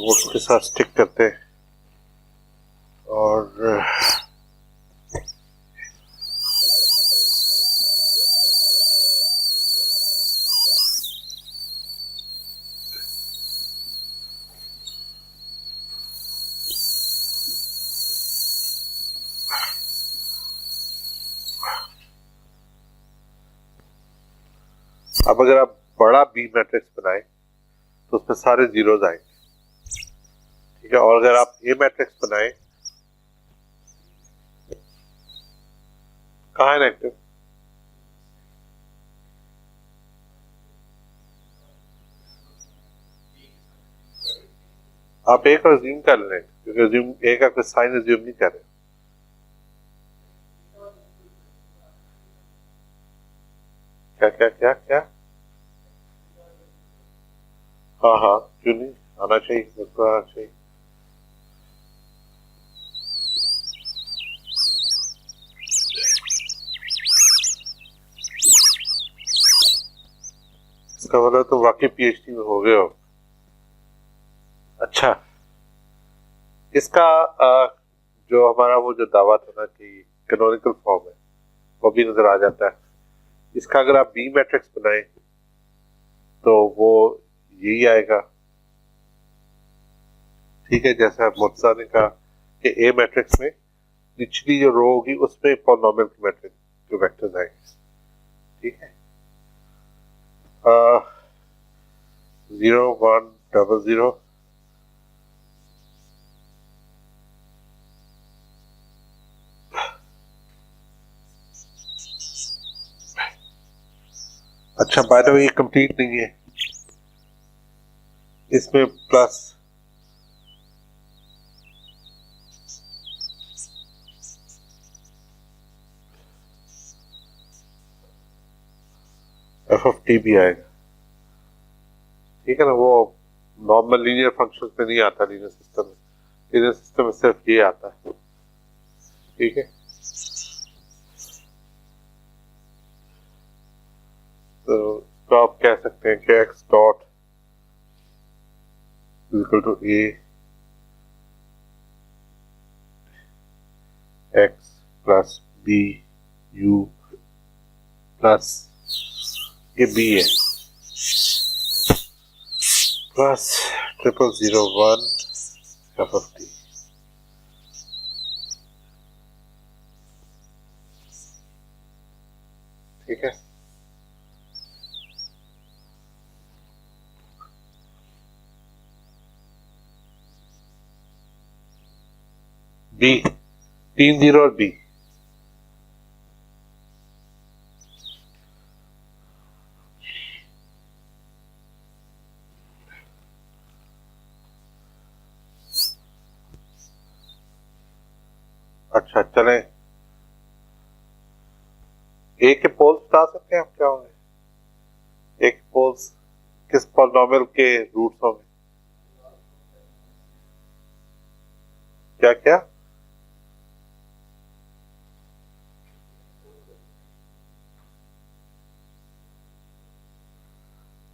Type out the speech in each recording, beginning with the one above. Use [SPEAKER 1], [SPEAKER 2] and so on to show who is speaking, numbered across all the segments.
[SPEAKER 1] Notes के साथ stick करते हैं और अब अगर आप बड़ा बी मैट्रिक्स बनाएं तो उसमें सारे जीरोज आएंगे, ठीक है। और अगर आप ए मैट्रिक्स बनाएं, कहाँ है नेगेटिव? आप ए को अज्यूम कर लें, क्योंकि ए का कोई साइन अज्यूम नहीं कर रहे। क्या क्या क्या क्या? हाँ हाँ, क्यों नहीं आना चाहिए, बिल्कुल आना चाहिए। इसका मतलब तो वाकई पीएचडी में हो गए हो। अच्छा, इसका जो हमारा वो जो दावा था ना कि कैनोनिकल फॉर्म है, वो भी नजर आ जाता है। इसका अगर आप बी मैट्रिक्स बनाएं तो वो यही आएगा, ठीक है। जैसे आप मुर्तजा ने कहा कि ए मैट्रिक्स में निचली जो रो होगी उसमें पॉलिनोमियल की मैट्रिक्स जो वेक्टर्स आएंगे, ठीक है। 0 1 0 0 अच्छा, बाय द वे ये कंप्लीट नहीं है, इसमें प्लस एफ ऑफ टी भी आएगा, ठीक है ना। वो नॉर्मल लीनियर फंक्शन में नहीं आता, लीनियर सिस्टम में, लीनियर सिस्टम में सिर्फ ये आता है, ठीक है। तो आप कह सकते हैं कि x dot equal to a x plus b u plus ये b है प्लस 0001 एफ ऑफ टी, ठीक है। बी 30 और बी, अच्छा चले ए के पोल्स बता सकते हैं आप क्या होंगे? ए के पोल्स किस पॉलिनोमियल के रूट्स होंगे? क्या क्या?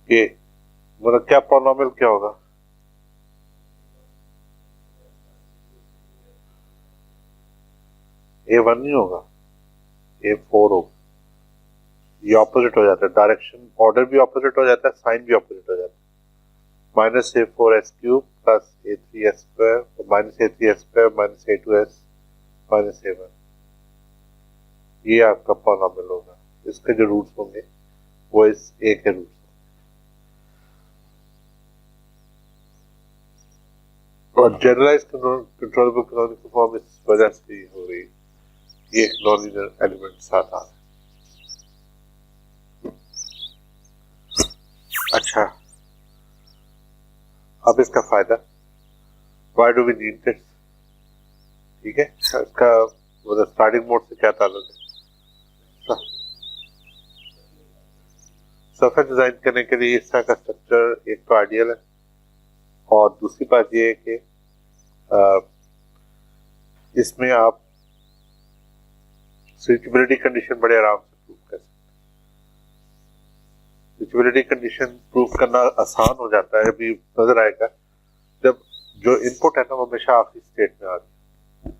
[SPEAKER 1] ये मतलब क्या पॉलिनोमियल क्या होगा? A1 नहीं होगा, A4 होगा। ये ऑपोजिट हो जाता है, डायरेक्शन ऑर्डर भी ऑपोजिट हो जाता है, साइन भी ऑपोजिट हो जाता है। Minus A4s cube plus A3s square और minus A3s square minus A2s minus A1, ये आपका पॉलिनोमियल होगा। इसके जो रूट्स होंगे वो इस ए के रूट्स। और जनरलाइज्ड कंट्रोलेबल कैनोनिकल फॉर्म इस वजह से हो रही है, ये एक नॉन लीनियर एलिमेंट साथ आ रहा है। अच्छा, अब इसका फायदा, why do we need this, ठीक है। इसका मतलब स्टार्टिंग मोड से क्या ताल्लुक है? सरफेस डिजाइन करने के लिए इस तरह का स्ट्रक्चर एक तो आइडियल है, और दूसरी बात ये है कि इसमें आप स्विचेबिलिटी कंडीशन बड़े आराम से प्रूव कर सकते हैं। स्विचेबिलिटी कंडीशन प्रूव करना आसान हो जाता है, अभी नजर आएगा जब जो इनपुट है ना वो हमेशा आखिरी स्टेट में आ रही है,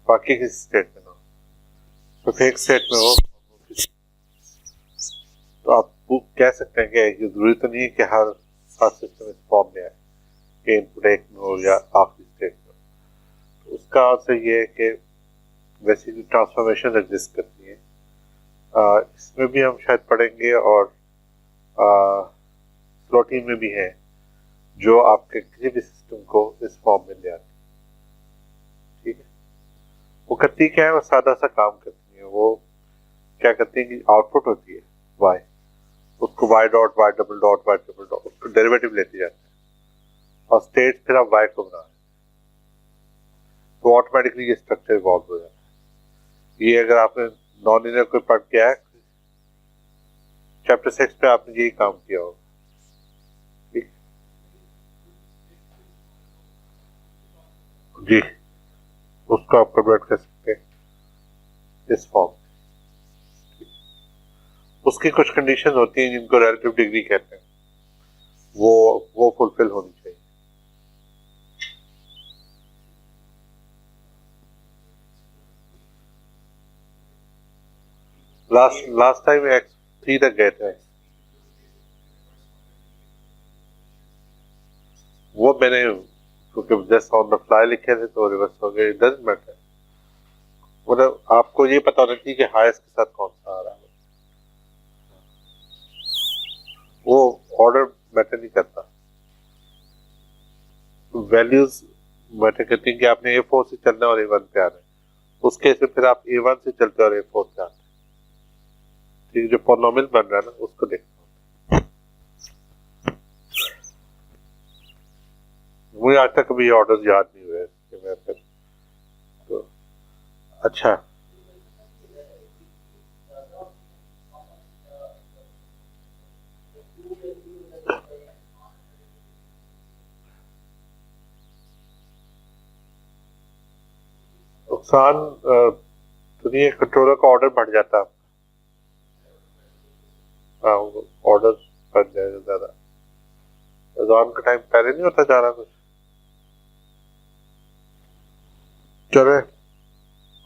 [SPEAKER 1] बाकी किसी स्टेट में ना हो, तो एक स्टेट में हो। तो आप कह सकते हैं कि ये जरूरी तो नहीं है कि हर सिस्टम इस फॉर्म में आए कि इनपुट एक में हो या आखिरी स्टेट में हो। तो उसका आंसर ये है कि वैसे जो ट्रांसफॉर्मेशन एग्जिस्ट करती है इसमें भी हम शायद पढ़ेंगे, और स्लॉटिंग में भी है जो आपके किसी भी सिस्टम को इस फॉर्म में ले आती है। ठीक है, वो करती क्या है, वो सादा सा काम करती है। वो क्या करती है कि आउटपुट होती है वाई, उसको y dot y double dot y triple dot उसको डेरिवेटिव लेते जाते हैं, और स्टेट फिर आप वाई को बना रहे हैं, तो ऑटोमेटिकली ये स्ट्रक्चर इवॉल्व हो जाता है। ये अगर आपने नॉन लीनियर कोई पढ़ के आया चैप्टर 6 पे, आपने यही काम किया होगा। ठीक जी, उसको आप कन्वर्ट कर सकते हैं इस फॉर्म। उसकी कुछ कंडीशन होती हैं जिनको रिलेटिव डिग्री कहते हैं, वो फुलफिल होनी चाहिए। लास्ट टाइम x3 तक गए थे, वो मैंने क्योंकि जस्ट ऑन द फ्लाई लिखे थे तो रिवर्स हो गए। डजंट मैटर, मतलब आपको ये पता होना चाहिए कि हाईएस्ट के साथ कौन सा आ रहा है, वो ऑर्डर मैटर नहीं करता। वैल्यूज मैटर करती हैं कि आपने A4 से चलना और A1 पे आना है, उस केस में फिर आप A1 से चलते और A4 पे आते हैं। ठीक, जो पॉलिनोमियल बन रहा है ना उसको देखना। मुझे आज तक कभी ऑर्डर याद नहीं हुए कि मैं फिर तो अच्छा। नुकसान तो नहीं है, कंट्रोलर का ऑर्डर बढ़ जाता है, ऑर्डर बढ़ जाएगा ज्यादा। अजान का टाइम पहले नहीं होता जा रहा कुछ। चले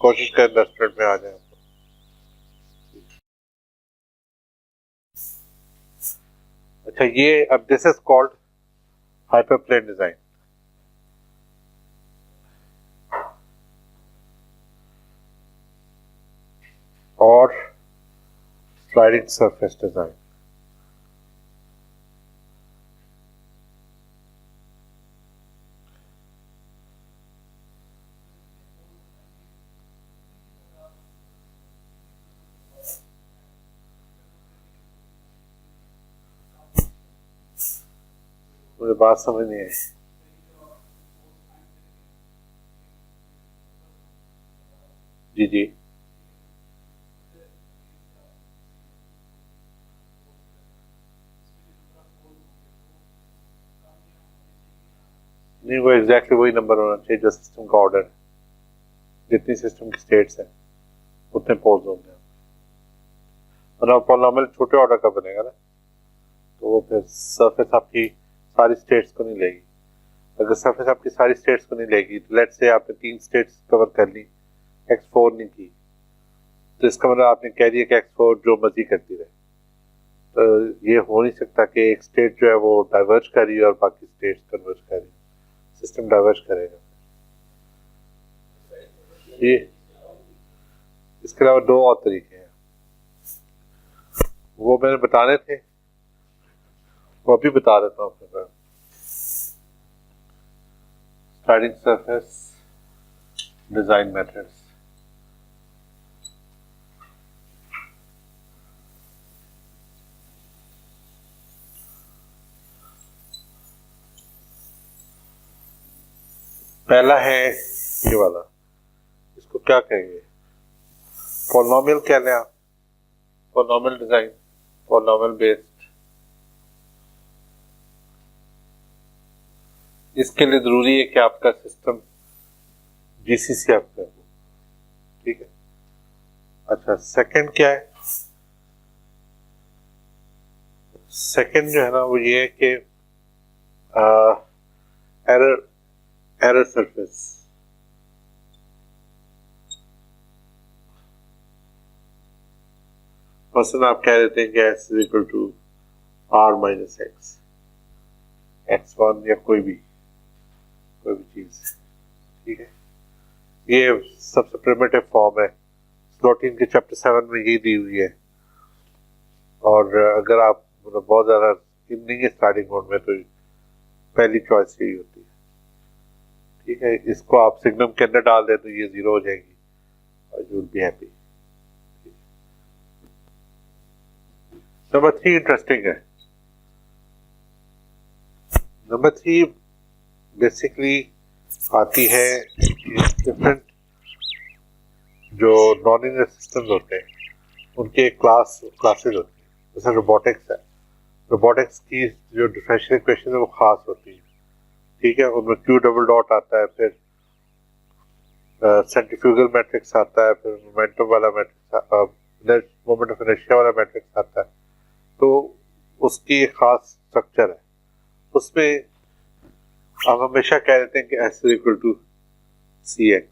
[SPEAKER 1] कोशिश करें 10 मिनट में आ जाए। अच्छा, ये अब this is called hyperplane design, और स्लाइडिंग सरफेस डिजाइन। मुझे बात समझ नहीं आई। जी जी, नहीं वो एग्जैक्टली वही नंबर होना चाहिए जो सिस्टम का ऑर्डर है। जितनी सिस्टम की स्टेट्स है उतने पोल्स होंगे, और पॉलिनोमियल छोटे ऑर्डर का बनेगा ना, तो वो फिर सरफेस आपकी सारी स्टेट्स को नहीं लेगी। अगर सरफेस आपकी सारी स्टेट्स को नहीं लेगी, तो लेट्स से आपने 3 स्टेट्स कवर कर ली, x4 नहीं की, तो इसका मतलब आपने कह दिया कि x4 जो मर्जी करती रहे। तो ये हो नहीं सकता कि एक स्टेट जो है वो डाइवर्ज कर रही है और बाकी स्टेट्स कन्वर्ज कर रही है, सिस्टम डाइवर्ज करेगा। ये इसके अलावा 2 और तरीके हैं, वो मैंने बताने थे, वो अभी बता देता हूँ अपने पास। Sliding surface design methods. पहला है ये वाला, इसको क्या कहेंगे, पॉलिनोमियल कह लें आप, पॉलिनोमियल डिजाइन, पॉलिनोमियल बेस्ड। इसके लिए जरूरी है कि आपका सिस्टम GCCF का हो। ठीक है, अच्छा सेकंड क्या है, सेकंड जो है ना वो ये है कि एरर एरर सरफेस, मसलन आप कह देते हैं कि s is equal to r minus x, x1 या कोई भी चीज, ठीक है। ये सबसे प्रिमिटिव फॉर्म है, स्लॉटिंग के चैप्टर 7 में ये दी हुई है। और अगर आप मतलब बहुत ज़्यादा नहीं है स्टार्टिंग मोड में, तो पहली चॉइस यही होती है, ठीक है। इसको आप सिग्नम के अंदर डाल दें तो ये 0 हो जाएगी और you will be happy. Number 3 interesting है। नंबर 3 बेसिकली आती है डिफरेंट जो नॉन लीनियर सिस्टम्स होते हैं उनके क्लासेस होती हैं। जैसे रोबोटिक्स है, रोबोटिक्स की जो डिफरेंशियल इक्वेशन है वो खास होती है, ठीक है। उनमें क्यू डबल डॉट आता है, फिर सेंट्रीफ्यूगल मैट्रिक्स आता है, फिर मोमेंटम वाला मैट्रिक्स, मोमेंट ऑफ इनर्शिया वाला मैट्रिक्स आता है। तो उसकी एक खास स्ट्रक्चर है, उसमें आप हमेशा कह देते हैं कि S is equal to CX।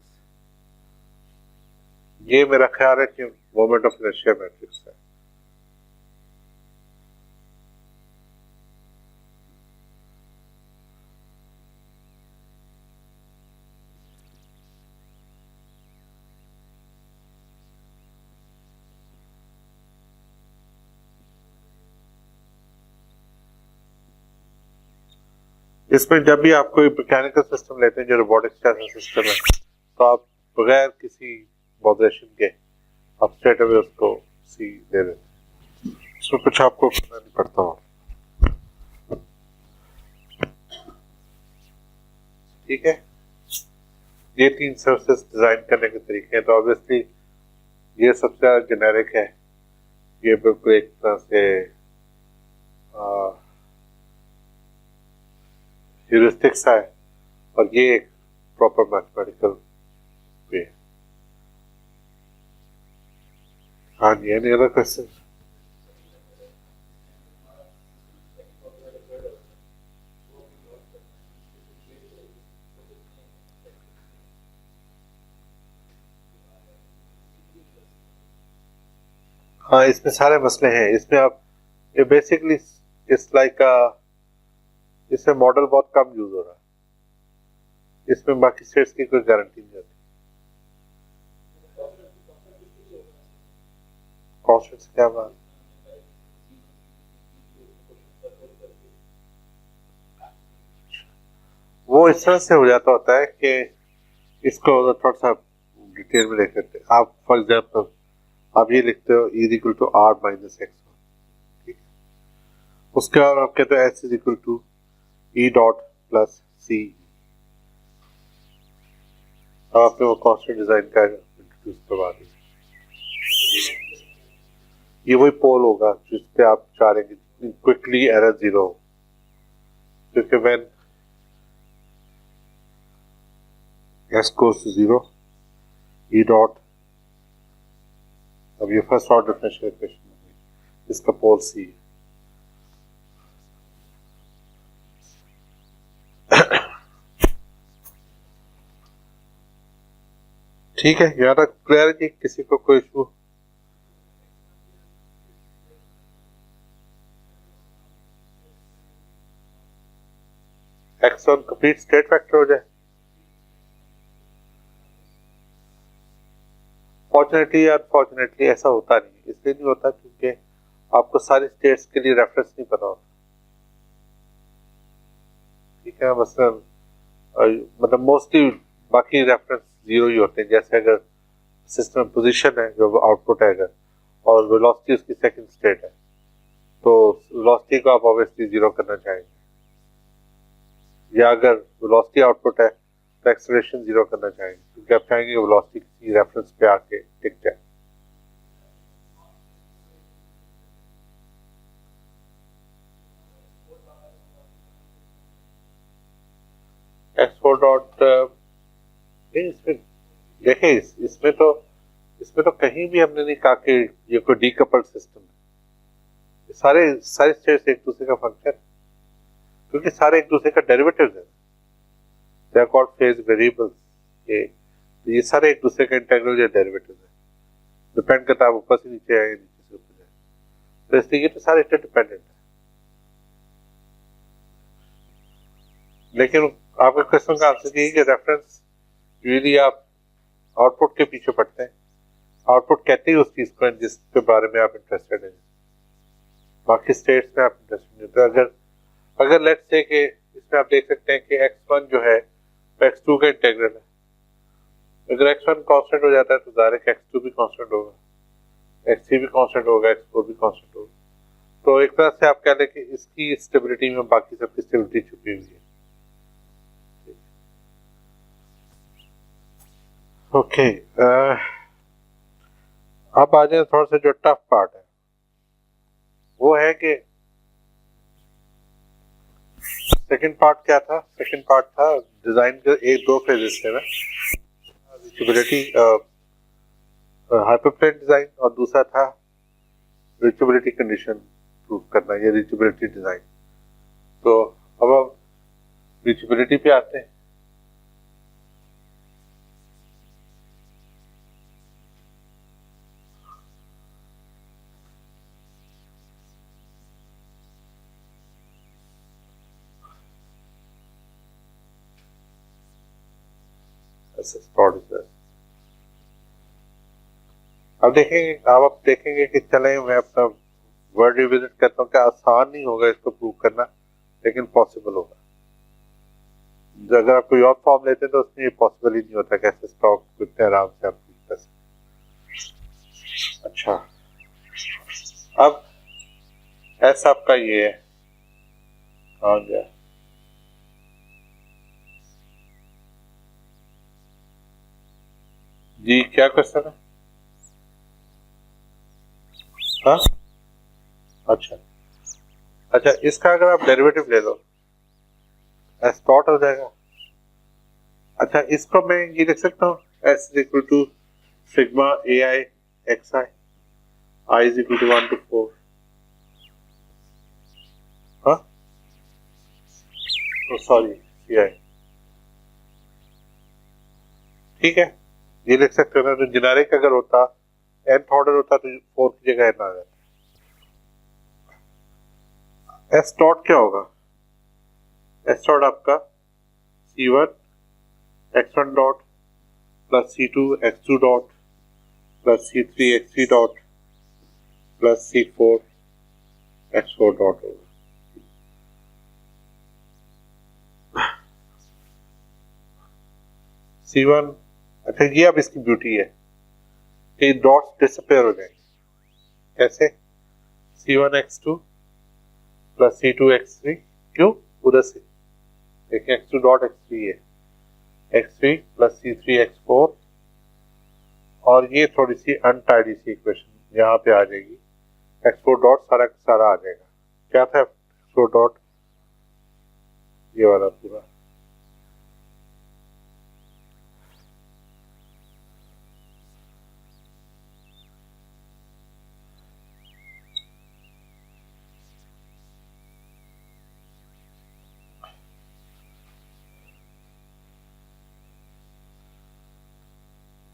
[SPEAKER 1] ये मेरा ख्याल है कि मोमेंट ऑफ इनर्शिया मैट्रिक्स है। इसमें जब भी आप कोई मैकेनिकल सिस्टम लेते हैं जो रोबोटिक्स जैसा सिस्टम है, तो आप बगैर किसी मॉडरेशन के आप स्ट्रेट अवे उसको सी दे देते हैं, उसमें कुछ आपको करना नहीं पड़ता हो, ठीक है। ये 3 सर्विसेज डिजाइन करने के तरीके हैं। तो ऑब्वियसली ये सबसे ज्यादा जेनेरिक है, ये बिल्कुल एक तरह से ह्यूरिस्टिक सा है, और ये एक प्रॉपर मैथमेटिकल वे है। हाँ जी, एनी अदर क्वेश्चन? हाँ, इसमें सारे मसले हैं। इसमें आप ये बेसिकली इट्स लाइक इसमें मॉडल बहुत कम यूज हो रहा है, इसमें बाकी स्टेट्स की कोई गारंटी नहीं होती। कांस्टेंट से क्या बात? वो इस तरह से हो जाता होता है कि इसको थोड़ा सा डिटेल में देख लेते हैं। आप फॉर एग्जाम्पल आप ये लिखते हो e equal to r minus x, ठीक है। उसके बाद आप कहते हो s is equal to e dot plus c। अब आपने वो कांस्टेंट डिजाइन का इंट्रोड्यूस करवा दिया। ये वही पोल होगा जिस पे आप चाह रहे हैं कि क्विकली एरर 0 हो, क्योंकि when s goes to 0 e dot, अब ये फर्स्ट ऑर्डर डिफरेंशियल इक्वेशन है, इसका पोल c है। ठीक है, यहाँ तक क्लियर है कि किसी को कोई issue? x1 complete state vector हो जाए। फॉर्चुनेटली या अनफॉर्चुनेटली ऐसा होता नहीं, इसलिए नहीं होता क्योंकि आपको सारी स्टेट्स के लिए रेफरेंस नहीं पता होता, ठीक है। मसलन मतलब मोस्टली बाकी रेफरेंस 0 ही होते हैं। जैसे अगर सिस्टम पोजीशन है जो आउटपुट है अगर, और वेलोसिटी उसकी सेकंड स्टेट है, तो वेलोसिटी को आप ऑब्वियसली 0 करना चाहेंगे, या अगर वेलोसिटी आउटपुट है तो एक्सेलरेशन 0 करना चाहेंगे, क्योंकि आप चाहेंगे वेलोसिटी किसी रेफरेंस पे आके टिक जाए। x4 डॉट इसमें देखें, इसमें तो कहीं भी हमने नहीं कहा कि ये कोई डीकपल्ड सिस्टम है। सारे स्टेट्स एक दूसरे का फंक्शन, क्योंकि सारे एक दूसरे का डेरिवेटिव्स है। They are called phase variables. ये सारे एक दूसरे के इंटीग्रल या डेरिवेटिव है, डिपेंड करता है आप ऊपर से नीचे आए नीचे से ऊपर जाए, तो इसलिए ये तो सारे इंटरडिपेंडेंट है। लेकिन आपके क्वेश्चन का आंसर यही कि रेफरेंस यूजुअली आप आउटपुट के पीछे पढ़ते हैं, आउटपुट कहते ही उस चीज को जिसके बारे में आप इंटरेस्टेड हैं, बाकी स्टेट्स में आप इंटरेस्टेड नहीं होते। अगर लेट्स से कि इसमें आप देख सकते हैं कि x1 जो है वो x2 का इंटीग्रल है, अगर x1 कांस्टेंट हो जाता है तो डायरेक्ट x2 भी कांस्टेंट होगा, x3 भी कांस्टेंट होगा, x4 भी कांस्टेंट होगा। तो एक तरह से आप कह लें कि इसकी स्टेबिलिटी में बाकी सबकी स्टेबिलिटी छुपी हुई है। ओके, अब आ जाए थोड़ा सा जो टफ पार्ट है, वो है कि सेकंड पार्ट क्या था। सेकंड पार्ट था डिजाइन के एक दो फेजेस थे ना, रीचेबिलिटी हाइपरप्लेन डिजाइन और दूसरा था रीचेबिलिटी कंडीशन प्रूव करना, ये रीचेबिलिटी डिजाइन। तो अब हम रीचेबिलिटी पे आते हैं। अब देखेंगे, अब देखेंगे कि चले मैं अपना वर्ड रिविजिट करता हूँ, क्या आसान नहीं होगा इसको प्रूव करना, लेकिन पॉसिबल होगा। अगर आप कोई और फॉर्म लेते हैं तो उसमें ये पॉसिबल ही नहीं होता कैसे स्टॉक इतने आराम से आप प्रूव कर सकते। अच्छा, अब ऐसा आपका ये है, कहाँ गया, जी क्या क्वेश्चन है? हाँ अच्छा अच्छा, इसका अगर आप डेरिवेटिव ले लो एस डॉट हो जाएगा। अच्छा, इसको मैं ये लिख सकता हूँ S is equal to sigma A I x I is equal to 1 to 4। हाँ सॉरी सी आई, ठीक है, ये लिख सकते हो ना। तो जेनेरिक अगर होता nth ऑर्डर होता तो 4 की जगह n आ जाता। एस डॉट क्या होगा? एस डॉट आपका C1 x1 dot plus C2 x2 dot plus C3 x3 dot plus C4 x4 dot होगा। C1, अच्छा ये अब इसकी ब्यूटी है कि डॉट्स डिसअपेयर हो जाएंगे। कैसे? C1 x2 plus C2 x3, क्यों? उधर से देखिए x2 डॉट x3 है, x3 प्लस C3 x4, और ये थोड़ी सी अनटाइडी सी इक्वेशन यहाँ पे आ जाएगी, x4 डॉट सारा सारा आ जाएगा। क्या था x4 डॉट? ये वाला पूरा।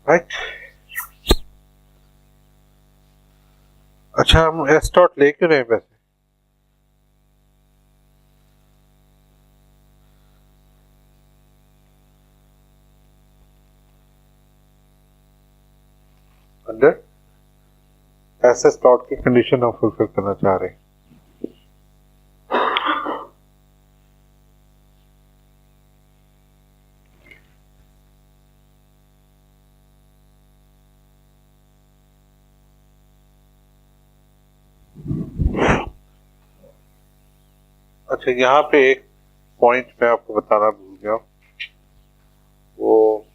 [SPEAKER 1] राइट, अच्छा हम एस डॉट ले क्यों रहे वैसे? अंडर एस एस डॉट की कंडीशन हम फुलफिल करना चाह रहे हैं। अच्छा, यहाँ पे एक पॉइंट मैं आपको बताना भूल गया, वो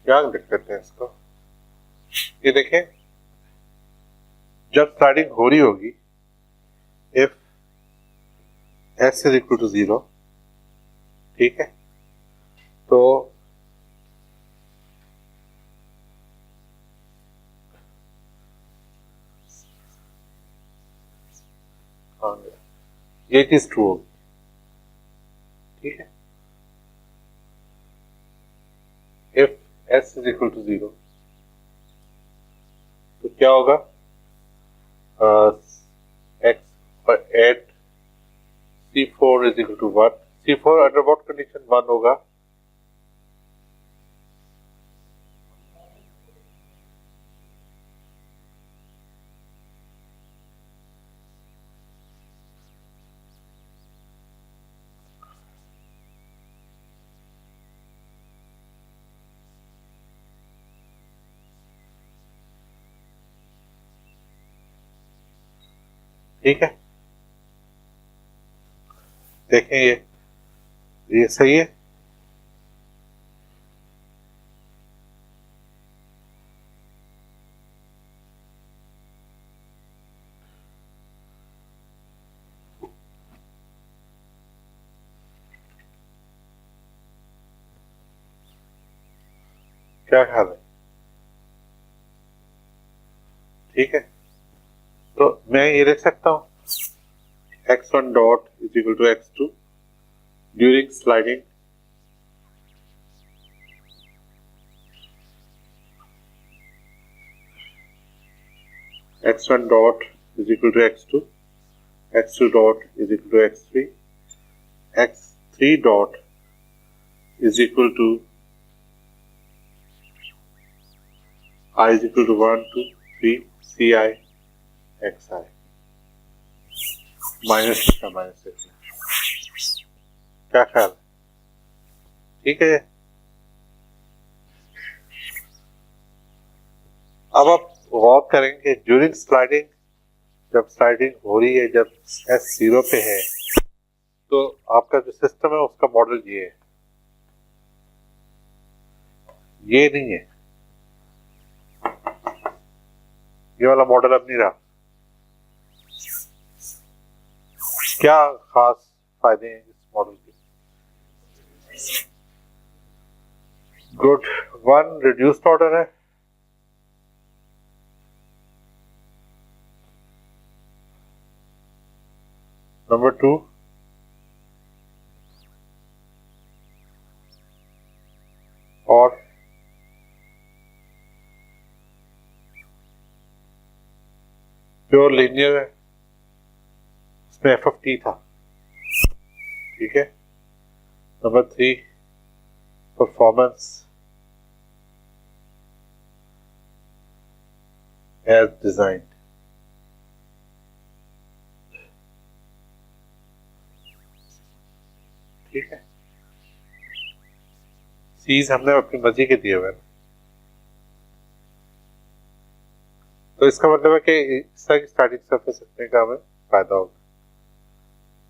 [SPEAKER 1] क्या लिख लेते हैं इसको, ये देखें, जब स्लाइडिंग हो रही होगी, if S is equal to 0, ठीक है, तो ये चीज ट्रू होगी, ठीक है। s इज इक्वल टू 0, तो क्या होगा, x पर at C4 is equal to 1, C4 under what condition 1 होगा, ठीक है। देखें ये सही है, क्या ख्याल है, ठीक है। तो मैं ये लिख सकता हूँ x1 dot is equal to x2 during sliding x1 dot is equal to x2, x2 dot is equal to x3, x3 dot is equal to I is equal to 1, 2, 3, ci, xi, minus x, क्या ख्याल है, ठीक है। अब आप गौर करेंगे during sliding, जब sliding हो रही है, जब s 0 पे है, तो आपका जो सिस्टम है उसका मॉडल ये है, ये नहीं है, ये वाला मॉडल अब नहीं रहा। क्या खास फायदे हैं इस मॉडल के? गुड, 1 रिड्यूस्ड ऑर्डर है, नंबर 2 और प्योर लीनियर है, इसमें एफ ऑफ टी था, ठीक है। नंबर 3 परफॉर्मेंस एज डिजाइन, ठीक है। सीज हमने अपनी मर्जी के दिए हुए, तो इसका मतलब है कि इस तरह की स्टैटिक सरफेस रखने का हमें फायदा होगा।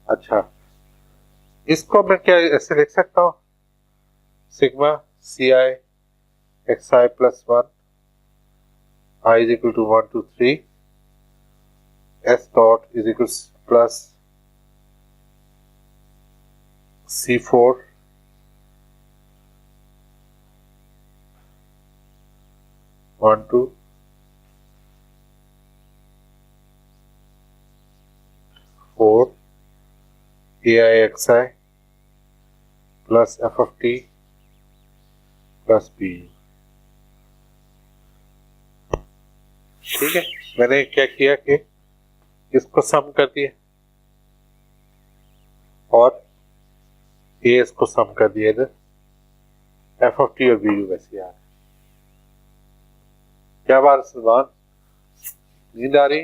[SPEAKER 1] अच्छा, इसको मैं क्या ऐसे लिख सकता हूँ, sigma C I x I plus 1 I is equal to 1 2 3 S dot is equal plus C4 1 2 4 AIXI plus F of T plus B, ठीक है। मैंने क्या किया कि इसको सम कर दिया और ये इसको सम कर दिया, इधर F of T और B वैसे आ रहे। क्या बात सलमान, नींद आ रही?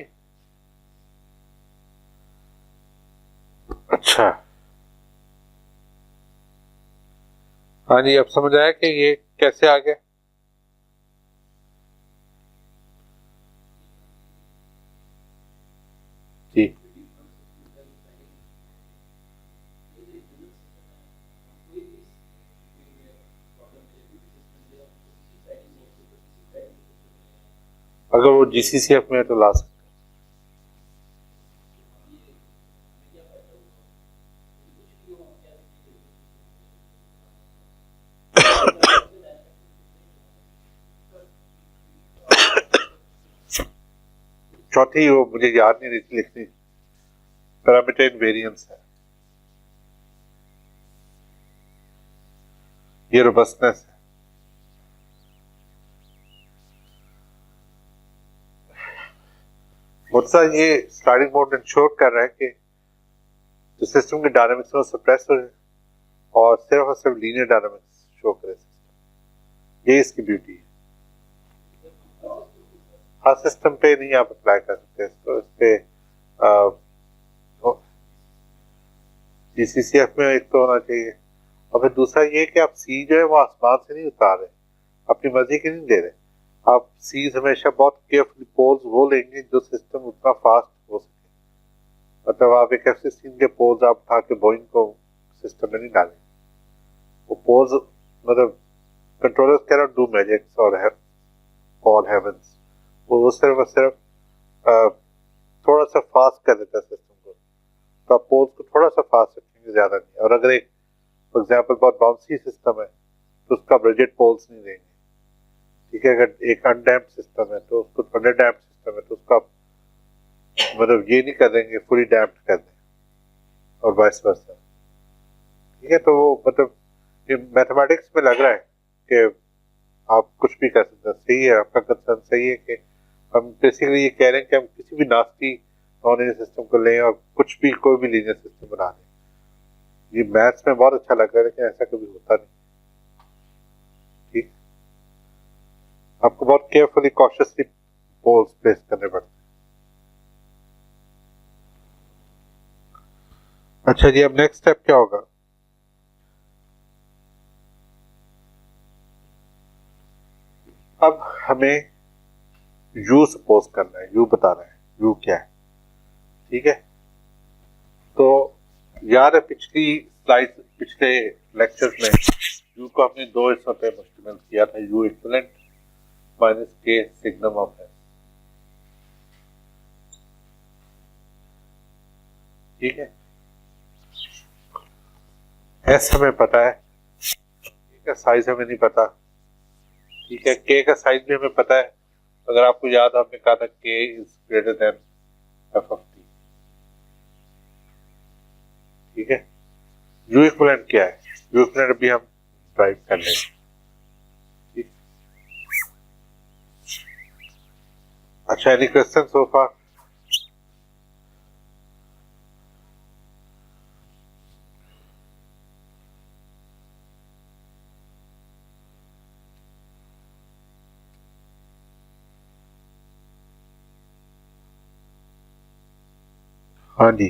[SPEAKER 1] अच्छा, हाँ जी, अब समझ आया कि ये कैसे आ गया। जी, अगर वो GCCF में है तो ला सकते। चौथी वो मुझे याद नहीं रही लिखनी, पैरामीटर इनवेरिएंस है, ये रोबस्टनेस है, सा ये स्लाइडिंग मोड इंश्योर कर रहा है कि जो सिस्टम की डायनामिक्स है वो सप्रेस हो जाए और सिर्फ लीनियर डायनामिक्स शो करे सिस्टम। ये इसकी ब्यूटी है। हर सिस्टम पे नहीं आप अप्लाई कर सकते इसको। इस पे GCCF में एक तो होना चाहिए, और फिर दूसरा ये कि आप सी जो है वो आसमान से नहीं उतार रहे, अपनी मर्जी के नहीं दे रहे। आप सीज हमेशा बहुत केयरफुली पोल्स वो लेंगे जो सिस्टम उतना फास्ट हो सके। मतलब आप एक F-16 के पोल्स आप उठा के बोइंग को सिस्टम में नहीं डालें। वो पोल्स मतलब controllers can not do magics और फॉल हेवंस। वो सिर्फ थोड़ा सा फास्ट कर देता है सिस्टम को। तो आप पोल्स को थोड़ा सा फास्ट रखेंगे, ज्यादा नहीं। और अगर एक फॉर एग्जाम्पल बहुत बाउंसी सिस्टम है तो उसका रिजिड पोल्स नहीं देंगे, ठीक है। अगर एक अनडैम्प्ड सिस्टम है तो उसको, अंडरडैम्प्ड सिस्टम है तो उसका मतलब ये नहीं कर देंगे, फुली डैम्प्ड कर दें और वाइस वर्सा, ठीक है। तो वो मतलब ये मैथमेटिक्स में लग रहा है कि आप कुछ भी कर सकते हैं। सही है, आपका कंसर्न सही है कि हम बेसिकली ये कह रहे हैं कि हम किसी भी नास्टी नॉन लीनियर सिस्टम को लें और कुछ भी कोई भी लीनियर सिस्टम बना दें। ये मैथ्स में बहुत अच्छा लग रहा है लेकिन ऐसा कभी होता नहीं, ठीक। आपको बहुत केयरफुली कॉशियसली पोल्स प्लेस करने पड़ते हैं। अच्छा जी, अब नेक्स्ट स्टेप क्या होगा? अब हमें यू सपोज करना है, यू बताना है यू क्या है, ठीक है। तो याद है पिछली स्लाइड, पिछले लेक्चर्स में यू को हमने दो हिस्सों पे मुश्तमिल किया था, यू इक्विवेलेंट माइनस के सिग्नम ऑफ एस, ठीक है। एस हमें पता है, के का साइज हमें नहीं पता, ठीक है। के का साइज भी हमें पता है। अगर आपको याद है आपने कहा था के is greater than F of T, ठीक है। यू इक्विवेलेंट क्या है? यू इक्विवेलेंट अभी हम ड्राइव कर लेंगे, ठीक। अच्छा, एनी क्वेश्चन सो फार? हाँ जी,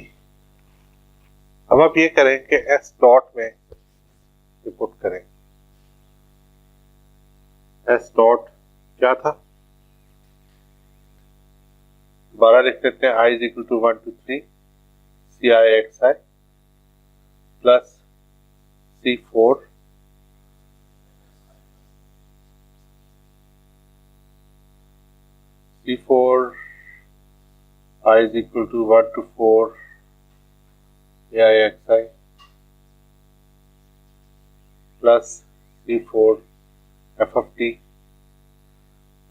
[SPEAKER 1] अब आप ये करें कि एस डॉट में पुट करें। एस डॉट क्या था? दोबारा लिख लेते हैं, I is equal to 1 to 3 C I x I plus C4 I is equal to 1 to 4 AIXI plus C4 F of t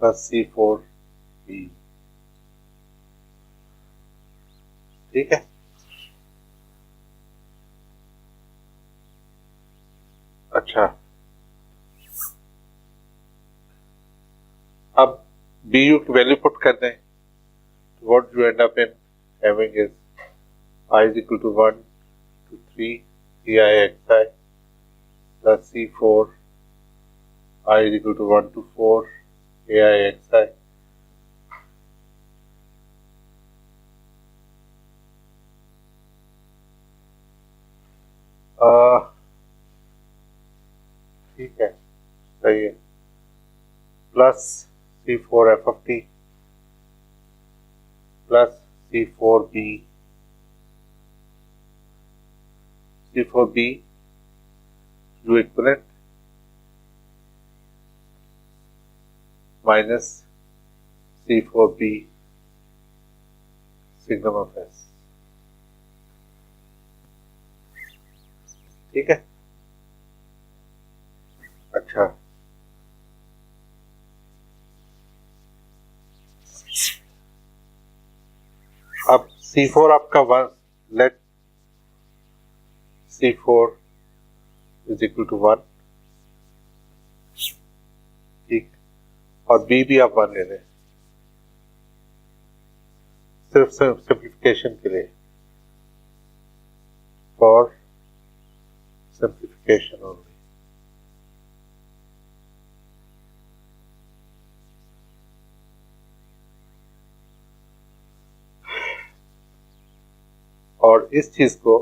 [SPEAKER 1] plus C4 B, ठीक है। अच्छा, अब BU की वैल्यू पुट कर दें। What you end up in having is I is equal to 1 to 3 CIXI plus C4 I is equal to 1 to 4 AIXI ठीक है, सही है, plus C4 F of t plus C4B U equivalent minus C4B signum of S, ठीक है। अच्छा, अब C4 आपका 1, late C4 is equal to 1, ठीक, और B भी आप 1 ले लें। सिर्फ सिंप्लीफिकेशन के लिए, फॉर सिंप्लीफिकेशन ओनली। और इस चीज को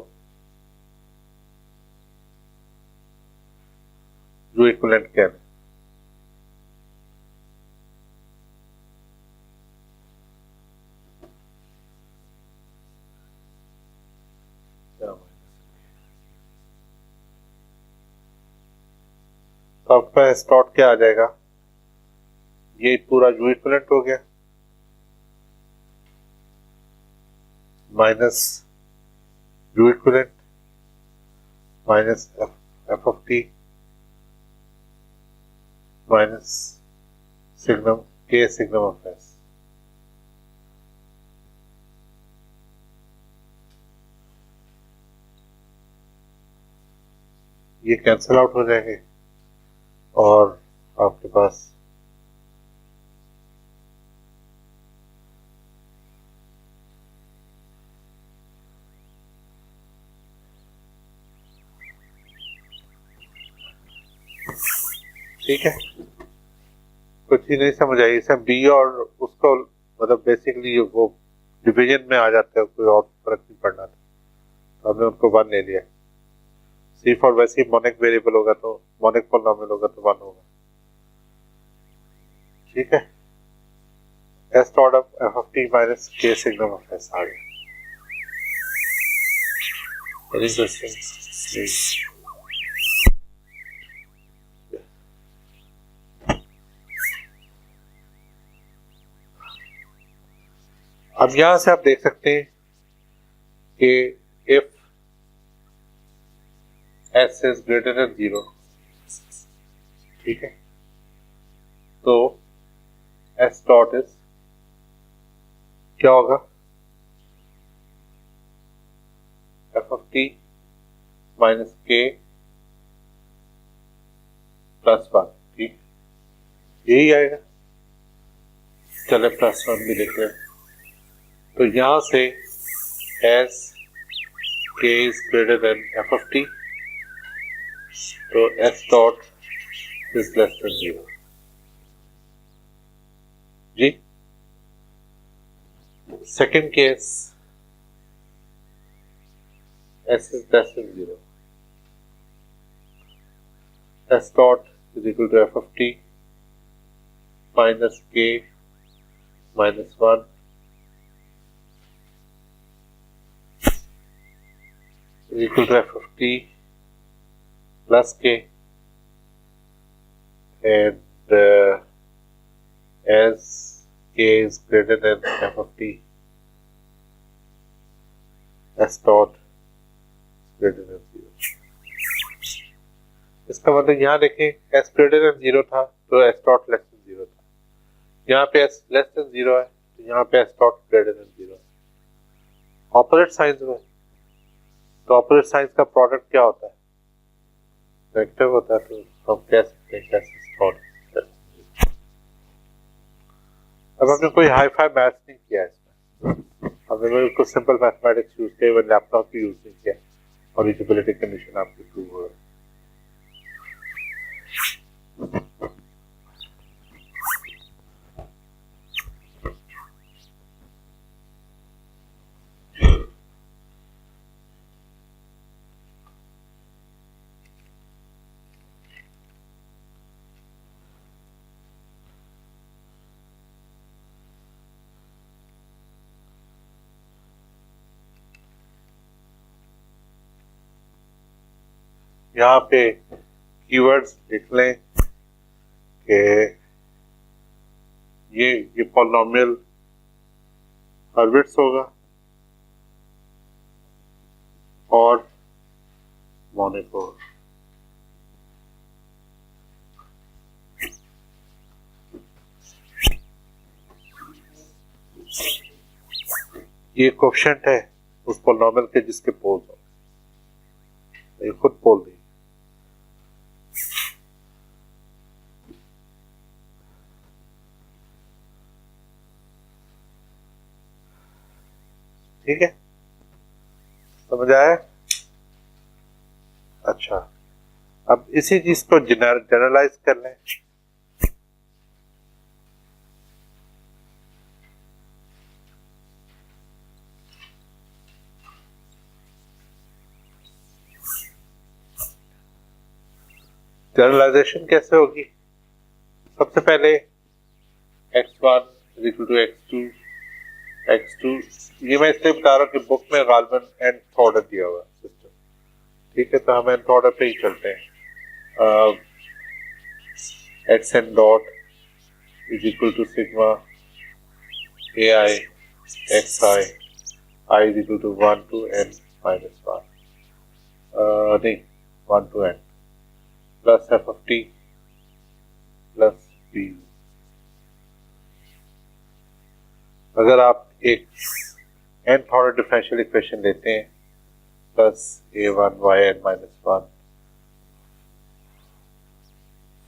[SPEAKER 1] जो इक्विवेलेंट कह रहे हैं, तो आपका स्टॉट क्या आ जाएगा, ये पूरा यू इक्विवेलेंट हो गया minus you equivalent minus F of T minus signum के सिग्नम ऑफ एस। ये कैंसिल आउट हो जाएंगे और आपके पास ठीक है, कुछ ही नहीं समझ आई इसे। बी और उसको मतलब बेसिकली वो डिवीजन में आ जाते हैं, कोई और फर्क नहीं पड़ना था, तो हमने उनको 1 ले लिया। सी फॉर वैसे ही मोनिक वेरिएबल होगा तो मोनिक पॉलिनोमियल होगा तो 1 होगा, ठीक है। S dot of F of T minus के सिग्नम ऑफ एस आ गया। अब यहां से आप देख सकते हैं कि if S is greater then 0, ठीक है, तो एस डॉट इज क्या होगा, एफ ऑफ टी माइनस के प्लस 1, ठीक, यही आएगा। चले प्लस 1 भी लिख रहे हैं, तो यहां से S K is greater than F of T, तो S dot is less than 0 जी। Second case S is less than 0, S dot is equal to F of T minus K minus 1 is equal to f of t plus k, and as k is greater than f of t, s dot greater than 0। इसका मतलब यहाँ देखें s greater than 0 था तो s dot less than 0 था, यहाँ पे s less than 0 है तो यहाँ पे s dot greater than 0 है। ऑपोजिट साइंस में तो ऑपोजिट साइंस का प्रोडक्ट क्या होता है, नेगेटिव होता है, तो हम कह सकते हैं कैसे। अब हमने कोई हाई फाई मैथ्स नहीं किया इसमें, हमने कुछ सिंपल मैथमेटिक्स यूज किया, इवन लैपटॉप भी यूज नहीं किया और यूटिलिटी कंडीशन आपकी प्रूव हो रहा है। यहाँ पे कीवर्ड्स लिख लें कि ये पॉलिनोमियल हर्विट्ज होगा और मोनिक होगा। ये कोएफिशिएंट है उस पॉलिनोमियल के जिसके पोल्स हो, ये खुद पोल दी। ठीक है, समझ आया? अच्छा, अब इसी चीज को जनरलाइज कर लें। जनरलाइजेशन कैसे होगी? सबसे पहले x1 is equal to x2, ये मैं इसलिए बता रहा हूँ कि बुक में गालिबन nth ऑर्डर दिया हुआ सिस्टम, ठीक है, तो हम nth ऑर्डर पे ही चलते हैं। xn dot is equal to sigma ai xi I is equal to 1 to n minus 1, नहीं 1 to n plus f of t plus b। अगर आप एक nth ऑर्डर डिफरेंशियल इक्वेशन लेते हैं plus a1 yn minus 1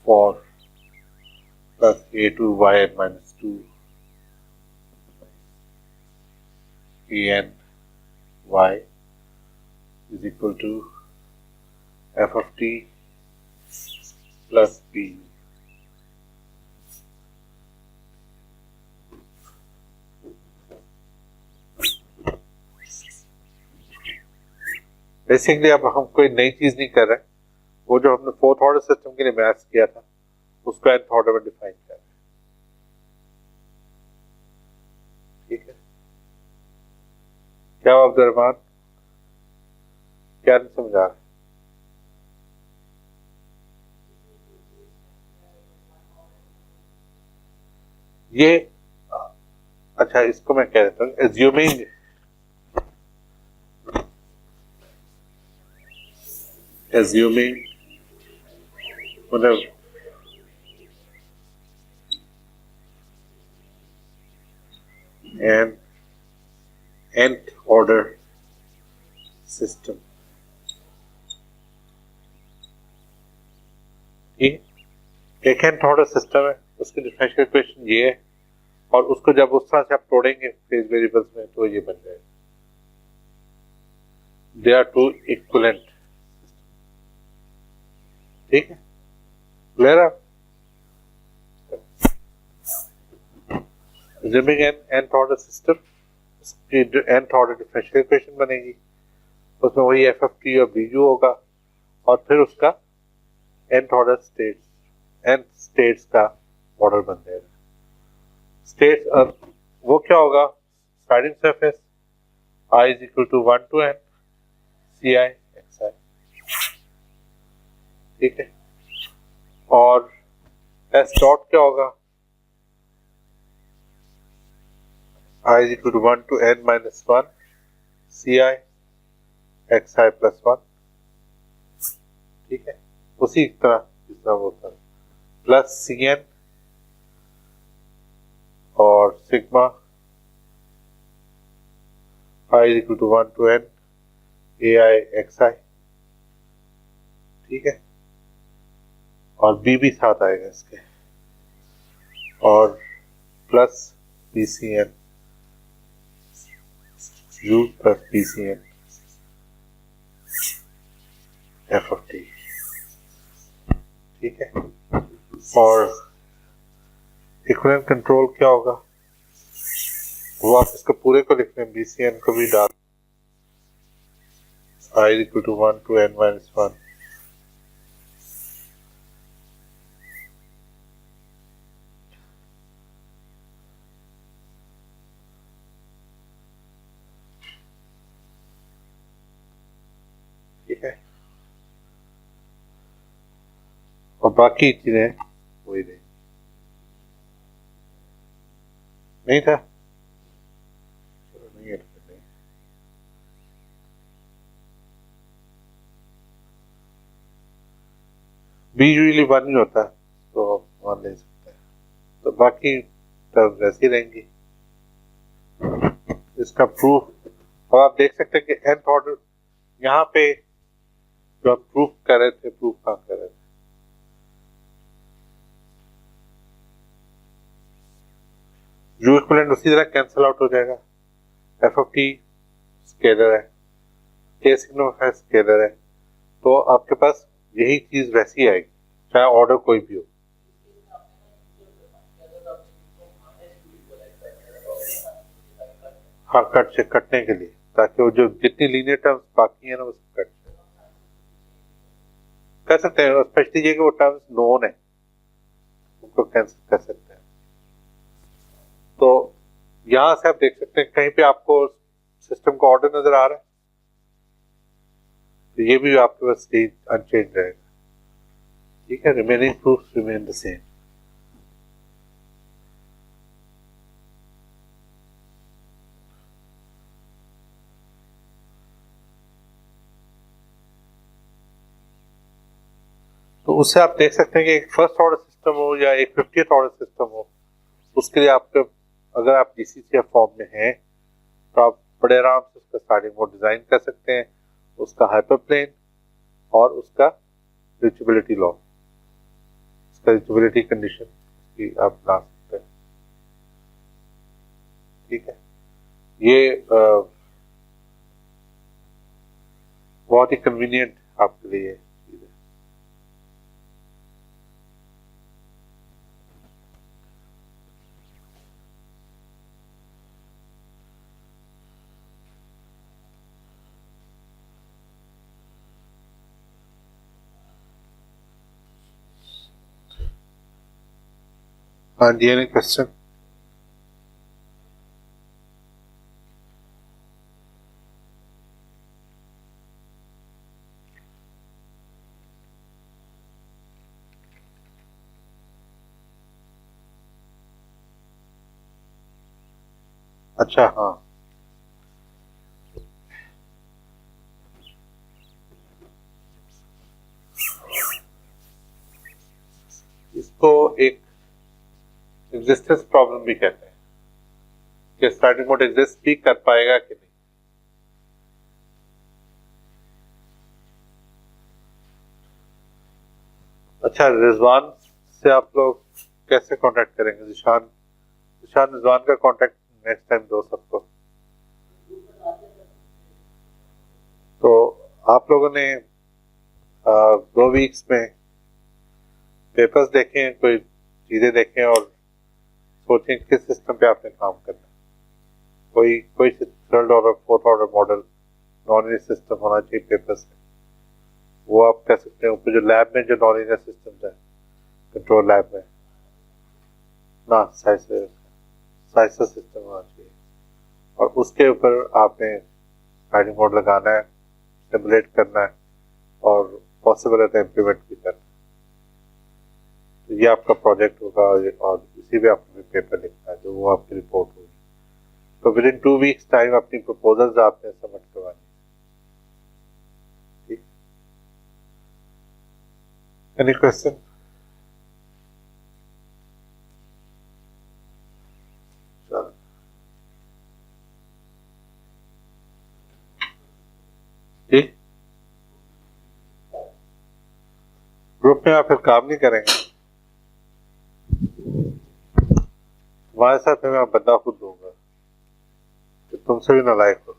[SPEAKER 1] for plus a2 yn minus 2 an y is equal to f of t plus b। Basically अब हम कोई नई चीज नहीं कर रहे, वो जो हमने फोर्थ ऑर्डर सिस्टम के लिए मैथ्स किया था उसको nth ऑर्डर में डिफाइन कर रहे हैं, ठीक है। क्या अब्दुलरहमान, क्या नहीं समझा रहे? ये अच्छा, इसको मैं कह देता हूँ एज्यूमिंग मतलब an nth order system, ठीक, एक nth ऑर्डर सिस्टम है, उसकी डिफरेंशियल इक्वेशन ये है, और उसको जब उस तरह से आप तोड़ेंगे फेज वेरिएबल्स में तो ये बन जाएगा दे आर टू इक्विवेलेंट, ठीक है, क्लियर है? Assuming an nth order system, उसकी nth ऑर्डर डिफरेंशियल इक्वेशन बनेगी, उसमें वही f of t और bju होगा, और फिर उसका nth ऑर्डर nth स्टेट्स का ऑर्डर बन जाएगा। स्टेट्स वो क्या होगा? Starting surface I is equal to 1 to n ci xi, ठीक है, और s डॉट क्या होगा? I is equal to 1 to n minus 1 ci xi plus 1, ठीक है, उसी तरह जितना वो था प्लस cn और sigma I is equal to 1 to n ai xi, ठीक है, और b भी साथ आएगा इसके, और plus bcn u plus bcn f of t, ठीक है, और इक्विवेलेंट कंट्रोल क्या होगा? वो आप इसका पूरे को लिख लें, bcn को भी डाल I is equal to 1 to n minus 1 ठीक है, और बाकी चीजें वही नहीं था, चलो नहीं है, बी यूजुअली 1 ही होता है तो मान ले सकते हैं, तो बाकी टर्म वैसी रहेंगी। इसका प्रूफ, और आप देख सकते हैं कि nth ऑर्डर यहाँ पे जो आप प्रूफ कर रहे थे, प्रूफ कहाँ कर रहे थे, यू इक्विवेलेंट उसी तरह कैंसिल आउट हो जाएगा, एफ ऑफ टी स्केलर है, के सिग्निफायर स्केलर है, तो आपके पास यही चीज वैसी आएगी चाहे ऑर्डर कोई भी हो। हाँ, कट से कटने के लिए, ताकि वो जो जितनी लीनियर टर्म्स बाकी है ना उसको कट कर सकते हैं, स्पेशली ये कि वो टर्म्स नोन है उनको कैंसिल कर सकते हैं। तो यहां से आप देख सकते हैं कहीं पे आपको सिस्टम का ऑर्डर नजर आ रहा है, तो ये भी आपके पास स्टेज अनचेंज रहेगा। ठीक है, remaining proofs remain the same. तो उससे आप देख सकते हैं कि एक फर्स्ट ऑर्डर सिस्टम हो या एक 50th ऑर्डर सिस्टम हो, उसके लिए आपके अगर आप GCCF फॉर्म में हैं तो आप बड़े आराम से उसका स्टार्टिंग मोड डिजाइन कर सकते हैं, उसका हाइपरप्लेन और उसका रीचेबिलिटी लॉ, उसका रीचेबिलिटी कंडीशन की आप बना सकते हैं। ठीक है, ये बहुत ही कन्वीनियंट आपके लिए चीज है। हाँ जी, एनी क्वेश्चन? अच्छा, हाँ, इसको एक एग्जिस्टेंस प्रॉब्लम भी कहते हैं कि स्टार्टिंग मोड एग्जिस्ट भी कर पाएगा कि नहीं। अच्छा, रिजवान से आप लोग कैसे कांटेक्ट करेंगे? जिशान रिजवान का कांटेक्ट नेक्स्ट टाइम दो सबको। तो आप लोगों ने 2 वीक्स में पेपर्स देखें, कोई चीजें देखें और सोचें किस सिस्टम पे आपने काम करना है। कोई third order fourth order model non linear system होना चाहिए पेपर्स में, वो आप कह सकते हैं। ऊपर जो लैब में जो नॉन लीनियर सिस्टम है कंट्रोल लैब में ना, साइसर सिस्टम होना चाहिए, और उसके ऊपर आपने स्लाइडिंग मोड लगाना है, सिमुलेट करना है और पॉसिबल है तो इम्प्लीमेंट भी करना है। तो ये आपका प्रोजेक्ट होगा और इसी पे आपने पेपर लिखना है जो वो आपकी रिपोर्ट होगी। तो विद इन 2 वीक्स टाइम अपनी प्रपोजल्स आपने सबमिट करवानी। ठीक, एनी क्वेश्चन? ठीक, ग्रुप में आप फिर काम नहीं करेंगे, तुम्हारे साथ में मैं बंदा खुद दूंगा कि तुमसे भी नालायक हो।